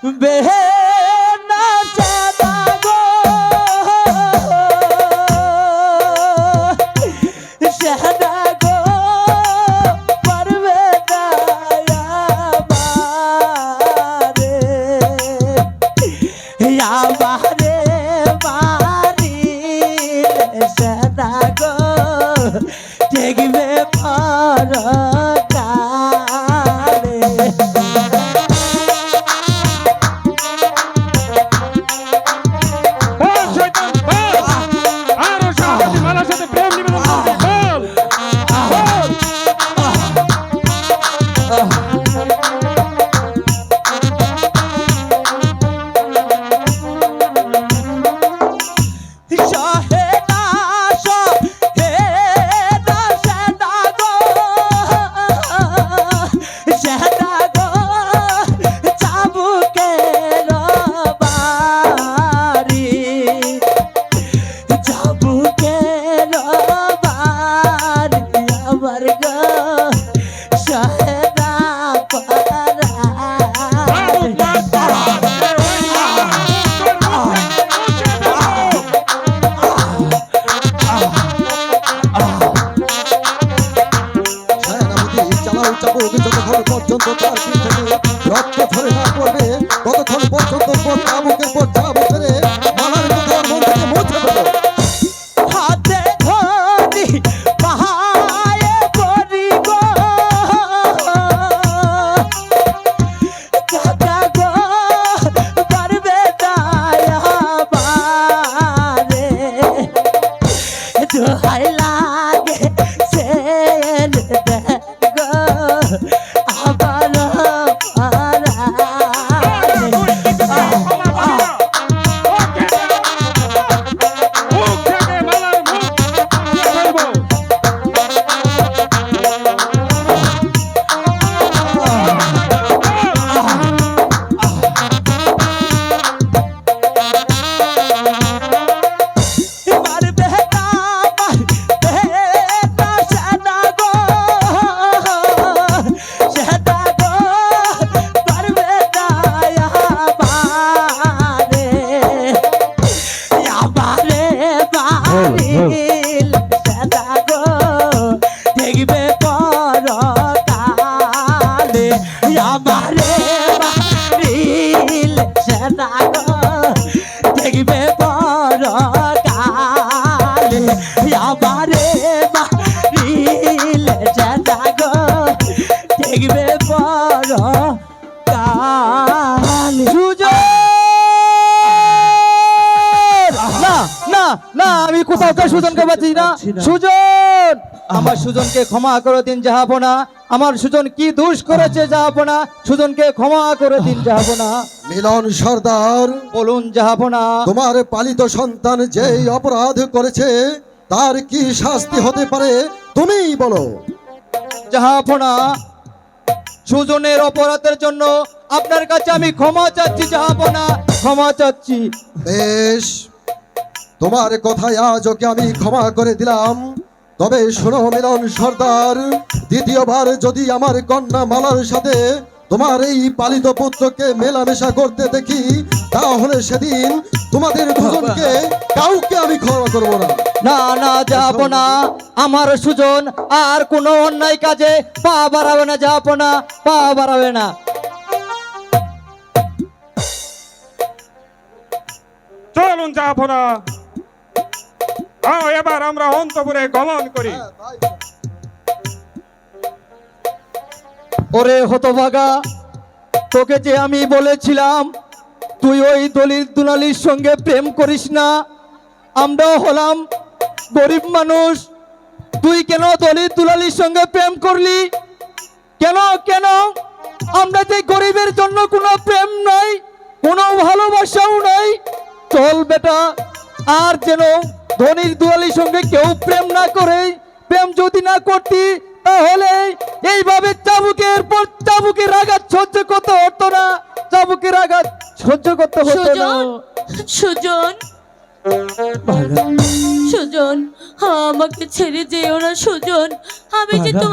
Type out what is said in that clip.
বেহেনা সাদা গো সাদা গো পারবে না আমারে আমারে মারিলে সাদা গো দেখবে পরকালে রক্ত ধরে না পড়বে ততক্ষণ পর্যন্ত চাবুকের পর চাবুক ধরে মালার কথা মন থেকে মুছে ফেলো। হাতে ধরি পাহায়ে করি গো কাকা গো পারবে না আমারে দোহাই লাগে সেল গো আবার দেখবে পরকালে আমারে মারিল সেটা গো দেখবে পরকালে আমারে মারিল সেটা গো দেখবে পরকালে না না না আমি কোথাও সুজনকে পাচ্ছি না। সুজন, আমার সুজনকে ক্ষমা করে দিন জাহাপনা। আমার সুজন কি দোষ করেছে জাহাপনা? সুজনকে ক্ষমা করে দিন জাহাপনা। মিলন সর্দার, বলুন জাহাপনা। তোমার পালিত সন্তান যে অপরাধ করেছে তার কি শাস্তি হতে পারে তুমিই বলো। জাহাপনা, সুজনের অপরাধের জন্য আপনার কাছে আমি ক্ষমা চাচ্ছি জাহাপনা, ক্ষমা চাচ্ছি। বেশ, তোমার কথায় আজ ওকে আমি ক্ষমা করে দিলাম। তবে শোনো মিলন সর্দার, দ্বিতীয়বার যদি আমার কন্যা মালার সাথে তোমার এই পালিত পুত্রকে মেলামেশা করতে দেখি তাহলে সেদিন তোমাদের দুজনকে কাউকে আমি ক্ষমা করবো না। না না জাহাপনা, আমার সুজন আর কোনো অন্যায় কাজে পা বাড়াবে না জাহাপনা, পা বাড়াবে না। চলুন জাহাপনা, এবার আমরা অন্তপুরে গমন করি। ওরে হতভাগা, তোকে যে আমি বলেছিলাম তুই ওই দলিল দুলালির সঙ্গে প্রেম করিস না। আমরাও হলাম গরিব মানুষ, তুই কেন দলিল দুলালির সঙ্গে প্রেম করলি? কেন কেন? আমরা যে গরিবের জন্য কোনো প্রেম নাই, কোনো ভালোবাসাও নাই। চল বেটা, আর যেন ধনির দুলালির সঙ্গে কেউ প্রেম না করে। প্রেম যদি না করতি তাহলে এইভাবে চাবুকের পর চাবুকের আঘাত সহ্য করতে হতো না, চাবুকের আঘাত সহ্য করতে হতো না। সুজন, সুজন, আমাকে ছেড়ে যেও না সুজন। আমি যে